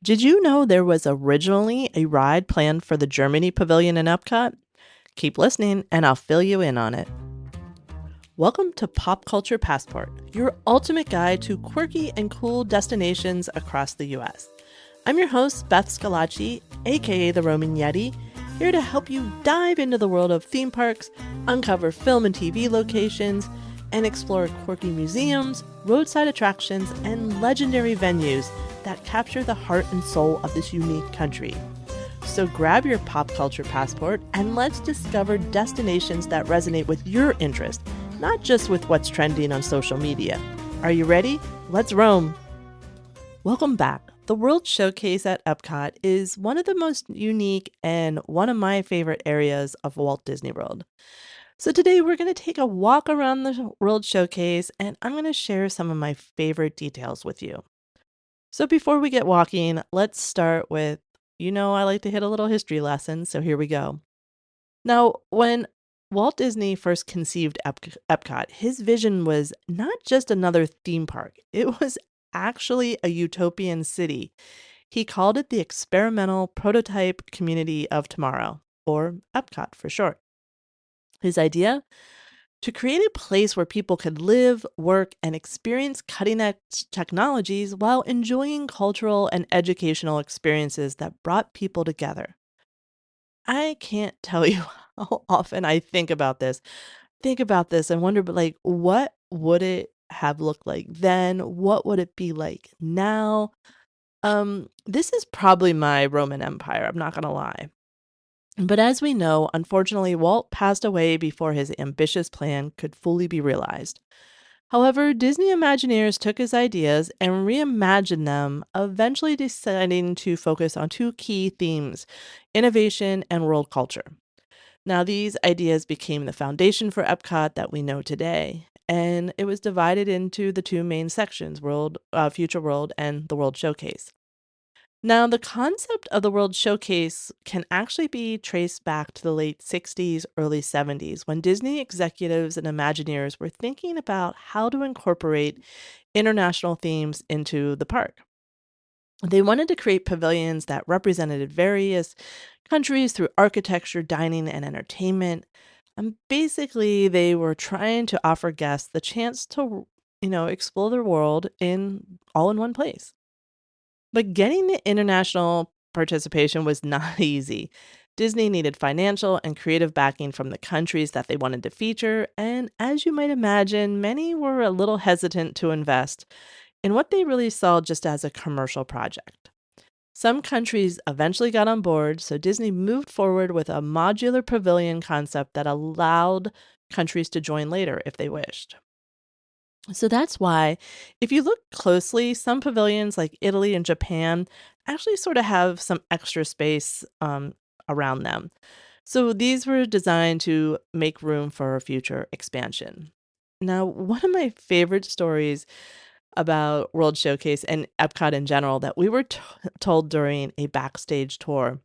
Did you know there was originally a ride planned for the Germany Pavilion in Epcot? Keep listening and I'll fill you in on it. Welcome to Pop Culture Passport, your ultimate guide to quirky and cool destinations across the US. I'm your host, Beth Scalacci, aka the Roman Yeti, here to help you dive into the world of theme parks, uncover film and TV locations, and explore quirky museums, roadside attractions, and legendary venues that capture the heart and soul of this unique country. So grab your pop culture passport and let's discover destinations that resonate with your interest, not just with what's trending on social media. Are you ready? Let's roam! Welcome back. The World Showcase at Epcot is one of the most unique and one of my favorite areas of Walt Disney World. So today we're going to take a walk around the World Showcase and I'm going to share some of my favorite details with you. So before we get walking, let's start with, I like to hit a little history lesson, so here we go. Now, when Walt Disney first conceived Epcot, his vision was not just another theme park, it was actually a utopian city. He called it the Experimental Prototype Community of Tomorrow, or EPCOT for short. His idea? To create a place where people could live, work, and experience cutting edge technologies while enjoying cultural and educational experiences that brought people together. I can't tell you how often I think about this and wonder, but like, what would it have looked like then? What would it be like now? This is probably my Roman Empire, I'm not gonna lie. But as we know, unfortunately, Walt passed away before his ambitious plan could fully be realized. However, Disney Imagineers took his ideas and reimagined them, eventually deciding to focus on two key themes: innovation and world culture. Now, these ideas became the foundation for Epcot that we know today, and it was divided into the two main sections: Future World, and the World Showcase. Now, the concept of the World Showcase can actually be traced back to the late 60s, early 70s, when Disney executives and Imagineers were thinking about how to incorporate international themes into the park. They wanted to create pavilions that represented various countries through architecture, dining, and entertainment. And basically, they were trying to offer guests the chance to, explore the world in all in one place. But getting the international participation was not easy. Disney needed financial and creative backing from the countries that they wanted to feature, and as you might imagine, many were a little hesitant to invest in what they really saw just as a commercial project. Some countries eventually got on board, so Disney moved forward with a modular pavilion concept that allowed countries to join later if they wished. So that's why, if you look closely, some pavilions like Italy and Japan actually sort of have some extra space around them. So these were designed to make room for future expansion. Now, one of my favorite stories about World Showcase and Epcot in general that we were told during a backstage tour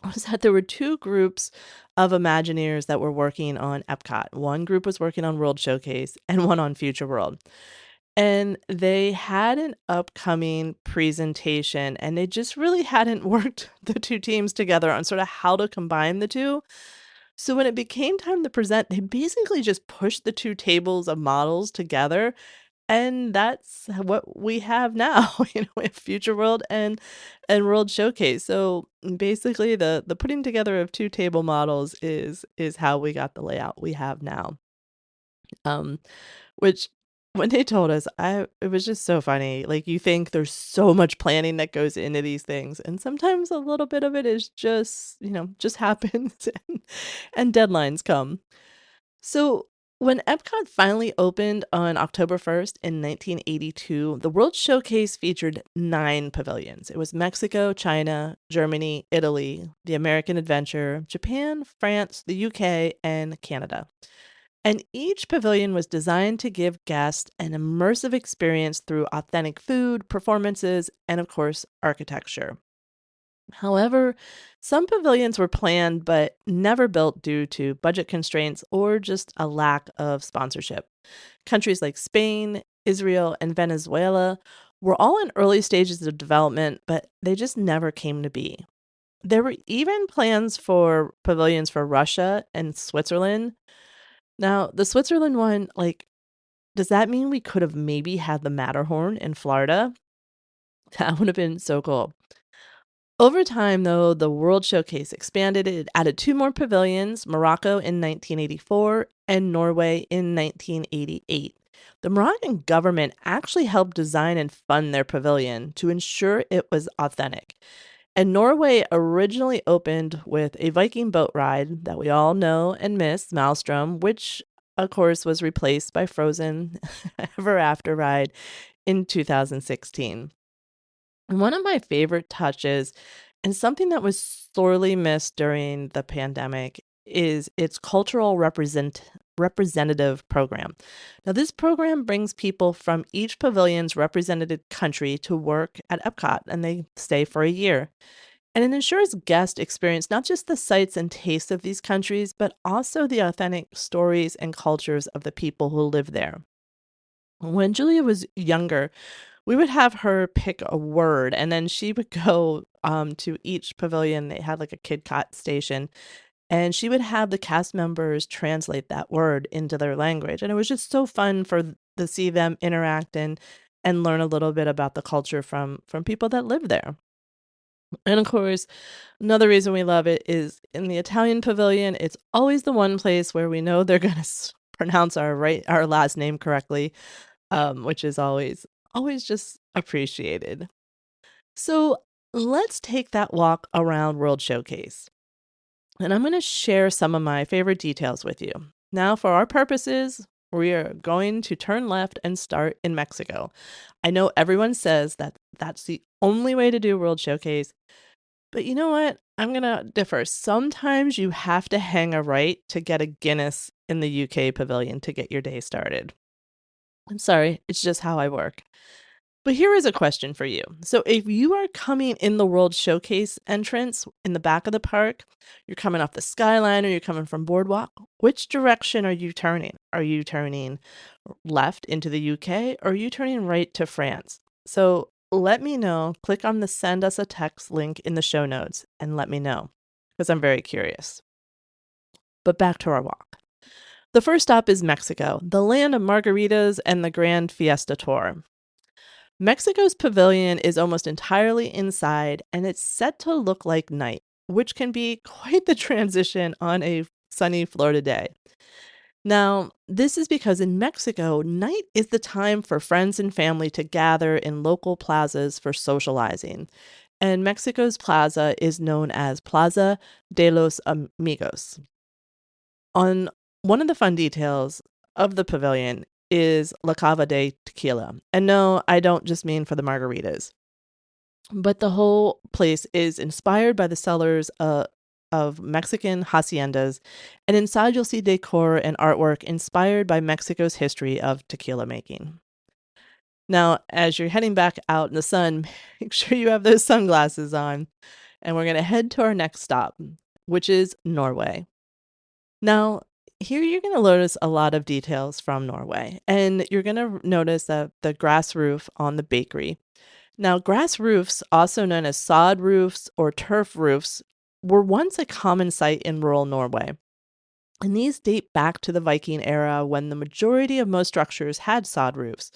was that there were two groups of Imagineers that were working on Epcot. One group was working on World Showcase and one on Future World. And they had an upcoming presentation, and they just really hadn't worked the two teams together on sort of how to combine the two. So when it became time to present, they basically just pushed the two tables of models together, and that's what we have now, we have Future World and World Showcase. So, basically, the putting together of two table models is how we got the layout we have now. Um, which when they told us, I it was just so funny. Like, you think there's so much planning that goes into these things, and sometimes a little bit of it is just, just happens and deadlines come. So, when Epcot finally opened on October 1st in 1982, the World Showcase featured nine pavilions. It was Mexico, China, Germany, Italy, the American Adventure, Japan, France, the UK, and Canada. And each pavilion was designed to give guests an immersive experience through authentic food, performances, and of course, architecture. However, some pavilions were planned but never built due to budget constraints or just a lack of sponsorship. Countries like Spain, Israel, and Venezuela were all in early stages of development, but they just never came to be. There were even plans for pavilions for Russia and Switzerland. Now, the Switzerland one, like, does that mean we could have maybe had the Matterhorn in Florida? That would have been so cool. Over time, though, the World Showcase expanded. It added two more pavilions, Morocco in 1984 and Norway in 1988. The Moroccan government actually helped design and fund their pavilion to ensure it was authentic. And Norway originally opened with a Viking boat ride that we all know and miss, Maelstrom, which of course was replaced by Frozen Ever After ride in 2016. And one of my favorite touches, and something that was sorely missed during the pandemic, is its cultural representative program. Now, this program brings people from each pavilion's represented country to work at EPCOT, and they stay for a year. And it ensures guests experience not just the sights and tastes of these countries, but also the authentic stories and cultures of the people who live there. When Julia was younger, we would have her pick a word, and then she would go to each pavilion. They had like a KidCot station, and she would have the cast members translate that word into their language. And it was just so fun to see them interact and learn a little bit about the culture from people that live there. And of course, another reason we love it is in the Italian pavilion, it's always the one place where we know they're going to pronounce our last name correctly, which is always just appreciated. So let's take that walk around World Showcase. And I'm going to share some of my favorite details with you. Now, for our purposes, we are going to turn left and start in Mexico. I know everyone says that that's the only way to do World Showcase, but you know what? I'm going to differ. Sometimes you have to hang a right to get a Guinness in the UK pavilion to get your day started. I'm sorry, it's just how I work. But here is a question for you. So, if you are coming in the World Showcase entrance in the back of the park, you're coming off the skyline or you're coming from Boardwalk, which direction are you turning? Are you turning left into the UK or are you turning right to France? So, let me know. Click on the send us a text link in the show notes and let me know because I'm very curious. But back to our walk. The first stop is Mexico, the land of margaritas and the Grand Fiesta Tour. Mexico's pavilion is almost entirely inside and it's set to look like night, which can be quite the transition on a sunny Florida day. Now, this is because in Mexico, night is the time for friends and family to gather in local plazas for socializing. And Mexico's plaza is known as Plaza de los Amigos. On one of the fun details of the pavilion is La Cava de Tequila. And no, I don't just mean for the margaritas, but the whole place is inspired by the cellars of Mexican haciendas. And inside, you'll see decor and artwork inspired by Mexico's history of tequila making. Now, as you're heading back out in the sun, make sure you have those sunglasses on. And we're going to head to our next stop, which is Norway. Now, here you're going to notice a lot of details from Norway, and you're going to notice that the grass roof on the bakery. Now, grass roofs, also known as sod roofs or turf roofs, were once a common sight in rural Norway. And these date back to the Viking era when the majority of most structures had sod roofs.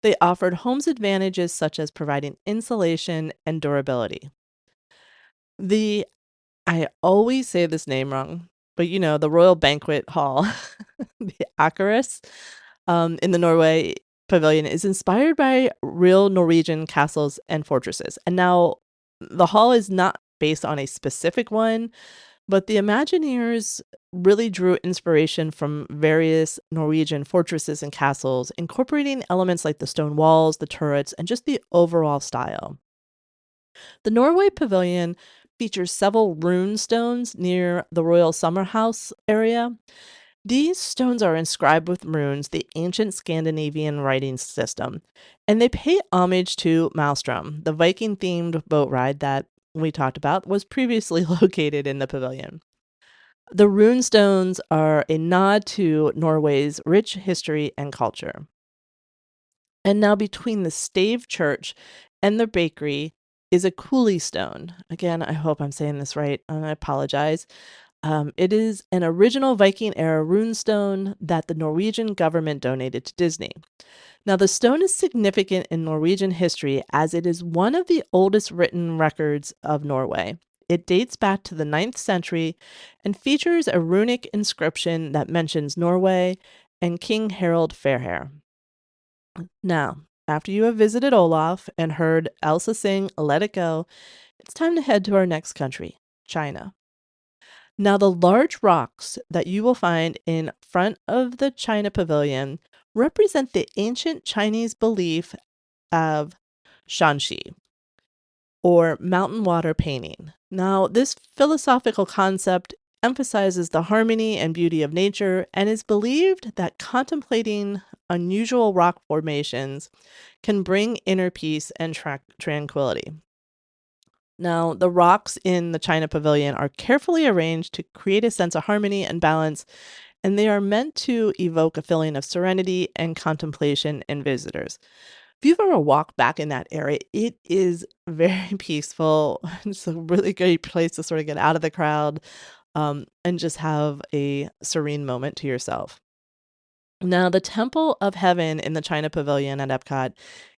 They offered homes advantages such as providing insulation and durability. I always say this name wrong, but the Royal Banquet Hall, the Akershus, in the Norway Pavilion is inspired by real Norwegian castles and fortresses. And now the hall is not based on a specific one, but the Imagineers really drew inspiration from various Norwegian fortresses and castles, incorporating elements like the stone walls, the turrets, and just the overall style. The Norway Pavilion features several rune stones near the Royal Summer House area. These stones are inscribed with runes, the ancient Scandinavian writing system, and they pay homage to Maelstrom, the Viking-themed boat ride that we talked about was previously located in the pavilion. The rune stones are a nod to Norway's rich history and culture. And now between the stave church and the bakery is a coulee stone. Again, I hope I'm saying this right, and I apologize. It is an original Viking era runestone that the Norwegian government donated to Disney. Now, the stone is significant in Norwegian history as it is one of the oldest written records of Norway. It dates back to the 9th century and features a runic inscription that mentions Norway and King Harald Fairhair. Now, after you have visited Olaf and heard Elsa sing Let It Go, it's time to head to our next country, China. Now, the large rocks that you will find in front of the China Pavilion represent the ancient Chinese belief of Shanxi, or mountain water painting. Now, this philosophical concept emphasizes the harmony and beauty of nature and is believed that contemplating unusual rock formations can bring inner peace and tranquility. Now, the rocks in the China Pavilion are carefully arranged to create a sense of harmony and balance, and they are meant to evoke a feeling of serenity and contemplation in visitors. If you've ever walked back in that area, it is very peaceful. It's a really great place to sort of get out of the crowd, and just have a serene moment to yourself. Now, the Temple of Heaven in the China Pavilion at EPCOT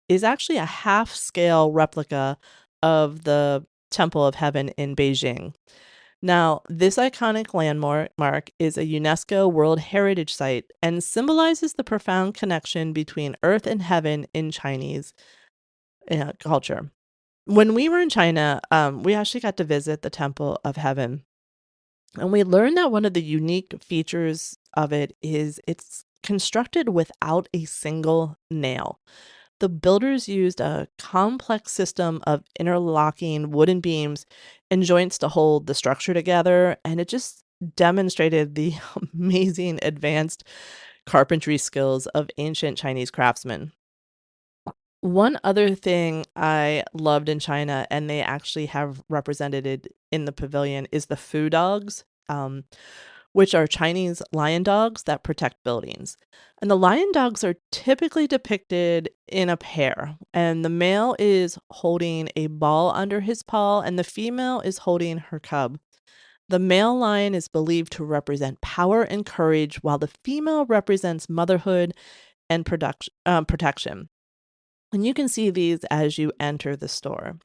is actually a half-scale replica of the Temple of Heaven in Beijing. Now, this iconic landmark is a UNESCO World Heritage Site and symbolizes the profound connection between earth and heaven in Chinese culture. When we were in China, we actually got to visit the Temple of Heaven, and we learned that one of the unique features of it is it's constructed without a single nail. The builders used a complex system of interlocking wooden beams and joints to hold the structure together, and it just demonstrated the amazing advanced carpentry skills of ancient Chinese craftsmen. One other thing I loved in China, and they actually have represented it in the pavilion, is the Fu dogs. Which are Chinese lion dogs that protect buildings. And the lion dogs are typically depicted in a pair, and the male is holding a ball under his paw, and the female is holding her cub. The male lion is believed to represent power and courage, while the female represents motherhood and protection. And you can see these as you enter the store.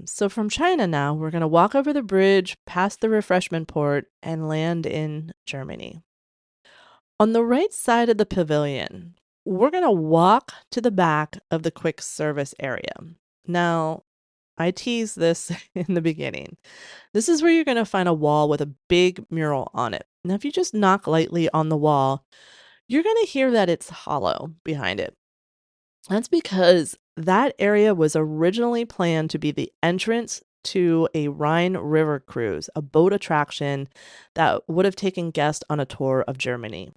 So from China now, we're going to walk over the bridge, past the refreshment port, and land in Germany. On the right side of the pavilion, we're going to walk to the back of the quick service area. Now, I teased this in the beginning. This is where you're going to find a wall with a big mural on it. Now, if you just knock lightly on the wall, you're going to hear that it's hollow behind it. That's because that area was originally planned to be the entrance to a Rhine River cruise, a boat attraction that would have taken guests on a tour of Germany,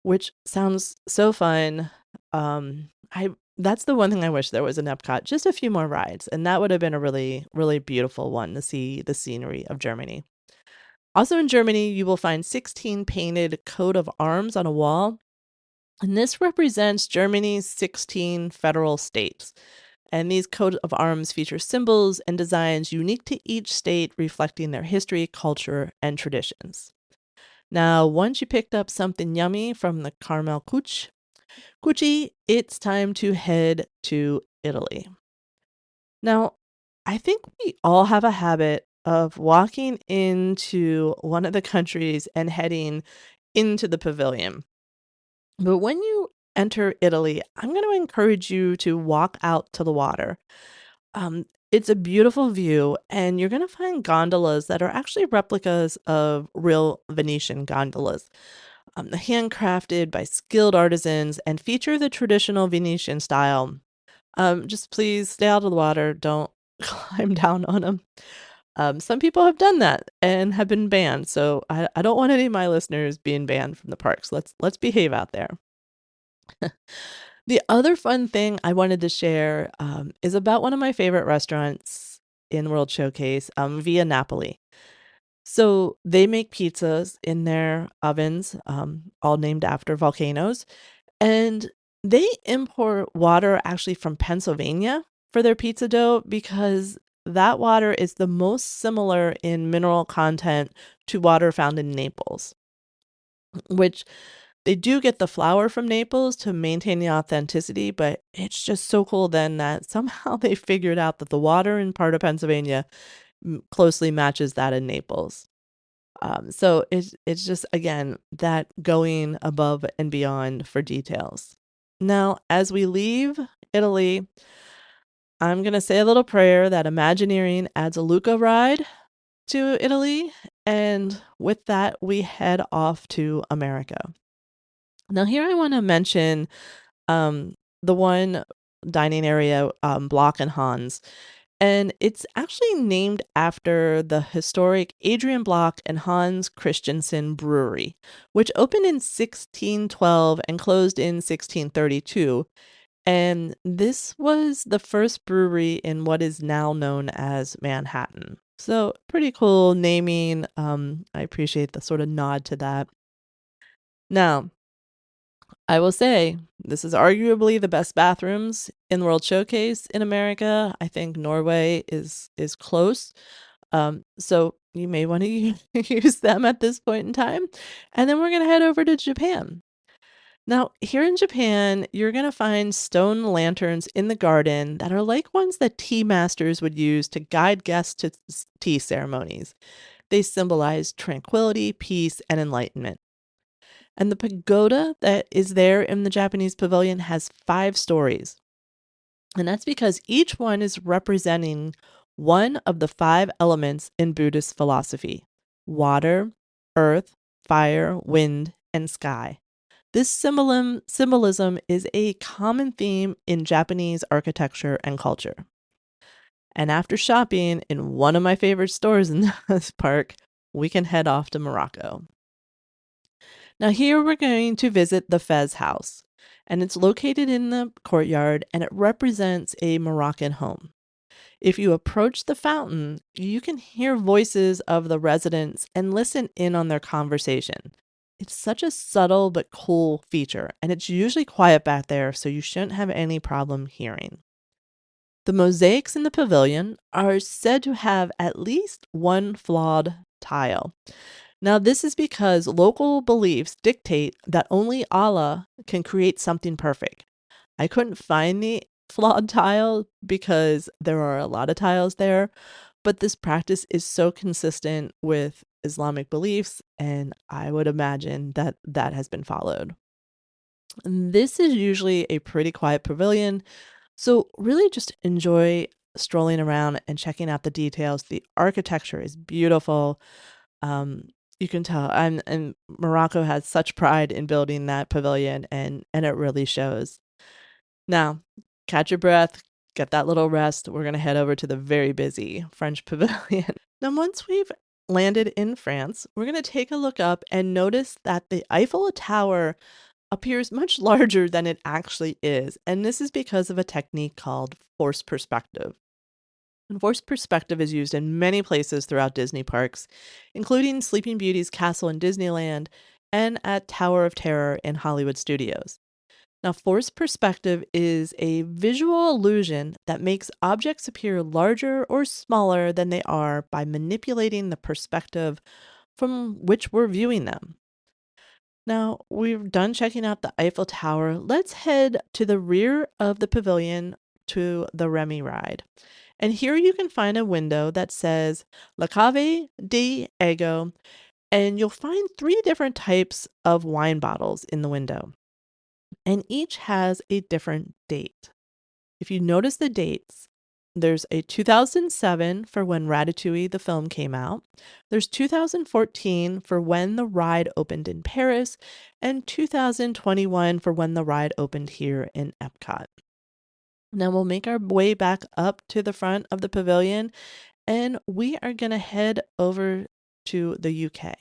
which sounds so fun. I That's the one thing I wish there was in Epcot, just a few more rides, and that would have been a really, really beautiful one to see the scenery of Germany. Also in Germany, you will find 16 painted coat of arms on a wall, and this represents Germany's 16 federal states. And these coat of arms feature symbols and designs unique to each state, reflecting their history, culture, and traditions. Now, once you picked up something yummy from the Caramel Cucci, it's time to head to Italy. Now, I think we all have a habit of walking into one of the countries and heading into the pavilion. But when you enter Italy, I'm going to encourage you to walk out to the water. It's a beautiful view, and you're going to find gondolas that are actually replicas of real Venetian gondolas. Handcrafted by skilled artisans and feature the traditional Venetian style. Just please stay out of the water. Don't climb down on them. Some people have done that and have been banned, so I don't want any of my listeners being banned from the parks. Let's behave out there. The other fun thing I wanted to share is about one of my favorite restaurants in World Showcase, Via Napoli. So they make pizzas in their ovens, all named after volcanoes, and They import water actually from Pennsylvania for their pizza dough because that water is the most similar in mineral content to water found in Naples, which they do get the flour from Naples to maintain the authenticity, but it's just so cool then that somehow they figured out that the water in part of Pennsylvania closely matches that in Naples. So it's just, again, that going above and beyond for details. Now, as we leave Italy, I'm going to say a little prayer that Imagineering adds a Luca ride to Italy. And with that, we head off to America. Now, here I want to mention the one dining area, Block and Hans. And it's actually named after the historic Adrian Block and Hans Christensen Brewery, which opened in 1612 and closed in 1632. And this was the first brewery in what is now known as Manhattan. So, pretty cool naming. I appreciate the sort of nod to that. Now, I will say this is arguably the best bathrooms in the World Showcase in America. I think Norway is close. So you may want to use them at this point in time. And then we're going to head over to Japan. Now, here in Japan, you're going to find stone lanterns in the garden that are like ones that tea masters would use to guide guests to tea ceremonies. They symbolize tranquility, peace, and enlightenment. And the pagoda that is there in the Japanese pavilion has 5 stories. And that's because each one is representing one of the 5 elements in Buddhist philosophy: water, earth, fire, wind, and sky. This symbolism is a common theme in Japanese architecture and culture. And after shopping in one of my favorite stores in this park, we can head off to Morocco. Now, here we're going to visit the Fez house, and it's located in the courtyard and it represents a Moroccan home. If you approach the fountain, you can hear voices of the residents and listen in on their conversation. It's such a subtle but cool feature, and it's usually quiet back there, so you shouldn't have any problem hearing. The mosaics in the pavilion are said to have at least one flawed tile. Now, this is because local beliefs dictate that only Allah can create something perfect. I couldn't find the flawed tile because there are a lot of tiles there, but this practice is so consistent with Islamic beliefs, and I would imagine that that has been followed. And this is usually a pretty quiet pavilion, so really just enjoy strolling around and checking out the details. The architecture is beautiful. Um, you can tell, and Morocco has such pride in building that pavilion, and it really shows. Now, catch your breath, get that little rest. We're going to head over to the very busy French pavilion. Now, once we've landed in France, we're going to take a look up and notice that the Eiffel Tower appears much larger than it actually is. And this is because of a technique called forced perspective. And forced perspective is used in many places throughout Disney parks, including Sleeping Beauty's castle in Disneyland and at Tower of Terror in Hollywood Studios. Now, forced perspective is a visual illusion that makes objects appear larger or smaller than they are by manipulating the perspective from which we're viewing them. Now, we've done checking out the Eiffel Tower. Let's head to the rear of the pavilion to the Remy ride. And here you can find a window that says La Cave di Ego, and you'll find 3 different types of wine bottles in the window, and each has a different date. If you notice the dates, there's a 2007 for when Ratatouille the film came out. There's 2014 for when the ride opened in Paris, and 2021 for when the ride opened here in EPCOT. Now we'll make our way back up to the front of the pavilion, and we are going to head over to the UK.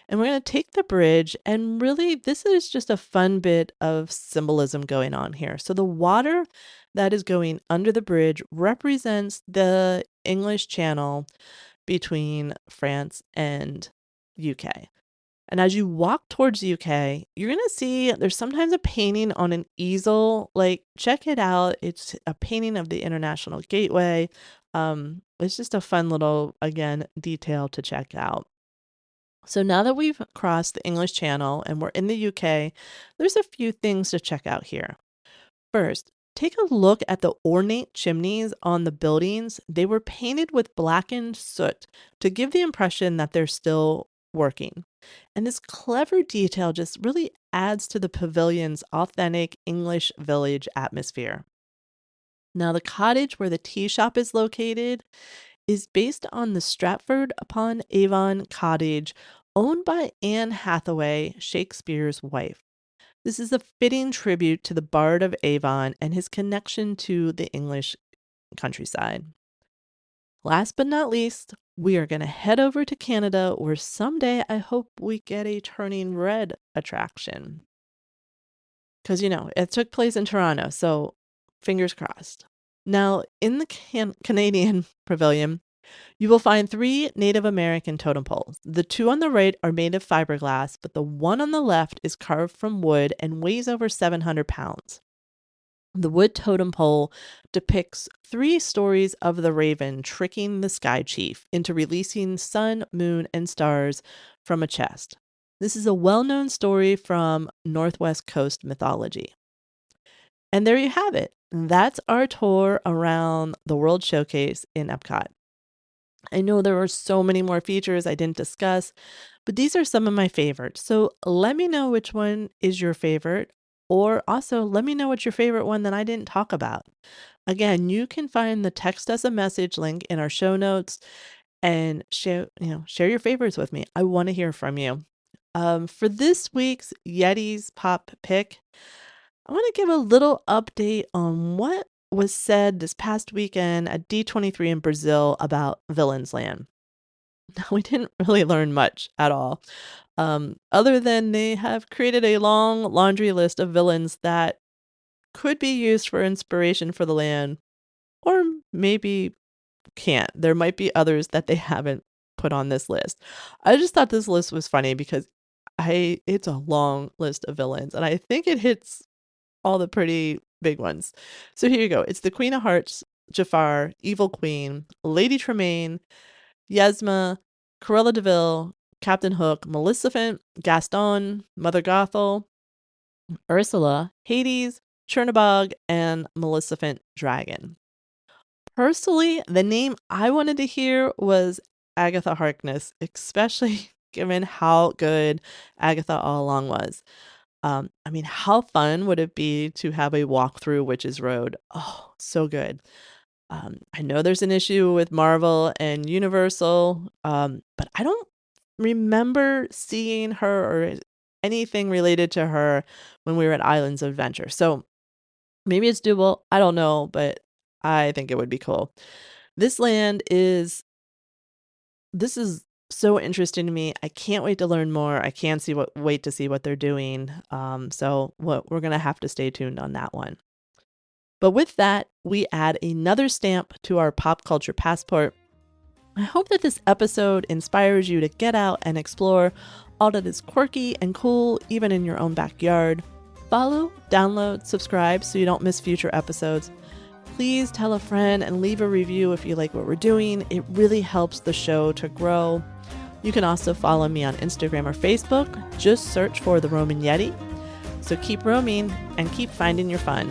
And we're going to take the bridge, and really, this is just a fun bit of symbolism going on here. So, the water that is going under the bridge represents the English Channel between France and UK. And as you walk towards the UK, you're going to see there's sometimes a painting on an easel. Like, check it out. It's a painting of the International Gateway. It's just a fun little, again, detail to check out. So now that we've crossed the English Channel and we're in the UK, there's a few things to check out here. First, take a look at the ornate chimneys on the buildings. They were painted with blackened soot to give the impression that they're still working. And this clever detail just really adds to the pavilion's authentic English village atmosphere. Now, the cottage where the tea shop is located is based on the Stratford-upon-Avon cottage owned by Anne Hathaway, Shakespeare's wife. This is a fitting tribute to the Bard of Avon and his connection to the English countryside. Last but not least, we are going to head over to Canada, where someday I hope we get a turning red attraction. Because, it took place in Toronto, so fingers crossed. Now, in the Canadian pavilion, you will find 3 Native American totem poles. The 2 on the right are made of fiberglass, but the one on the left is carved from wood and weighs over 700 pounds. The wood totem pole depicts 3 stories of the raven tricking the sky chief into releasing sun, moon, and stars from a chest. This is a well-known story from Northwest Coast mythology. And there you have it. That's our tour around the World Showcase in EPCOT. I know there are so many more features I didn't discuss, but these are some of my favorites. So let me know which one is your favorite, or also let me know what's your favorite one that I didn't talk about. Again, you can find the text us a message link in our show notes and share your favorites with me. I want to hear from you. For this week's Yeti's Pop Pick, I want to give a little update on what was said this past weekend at D23 in Brazil about Villain's Land. We didn't really learn much at all, other than they have created a long laundry list of villains that could be used for inspiration for the land, or maybe can't. There might be others that they haven't put on this list. I just thought this list was funny because it's a long list of villains, and I think it hits all the pretty big ones. So here you go. It's the Queen of Hearts, Jafar, Evil Queen, Lady Tremaine, Yasma, Cruella de Vil, Captain Hook, Maleficent, Gaston, Mother Gothel, Ursula, Hades, Chernabog, and Maleficent Dragon. Personally, the name I wanted to hear was Agatha Harkness, especially given how good Agatha all along was. How fun would it be to have a walk through Witch's Road? Oh, so good. I know there's an issue with Marvel and Universal, but I don't remember seeing her or anything related to her when we were at Islands of Adventure. So maybe it's doable. I don't know, but I think it would be cool. This is so interesting to me. I can't wait to learn more. I can't wait to see what they're doing. We're gonna have to stay tuned on that one. But with that, we add another stamp to our pop culture passport. I hope that this episode inspires you to get out and explore all that is quirky and cool, even in your own backyard. Follow, download, subscribe so you don't miss future episodes. Please tell a friend and leave a review if you like what we're doing. It really helps the show to grow. You can also follow me on Instagram or Facebook. Just search for The Roaming Yeti. So keep roaming and keep finding your fun.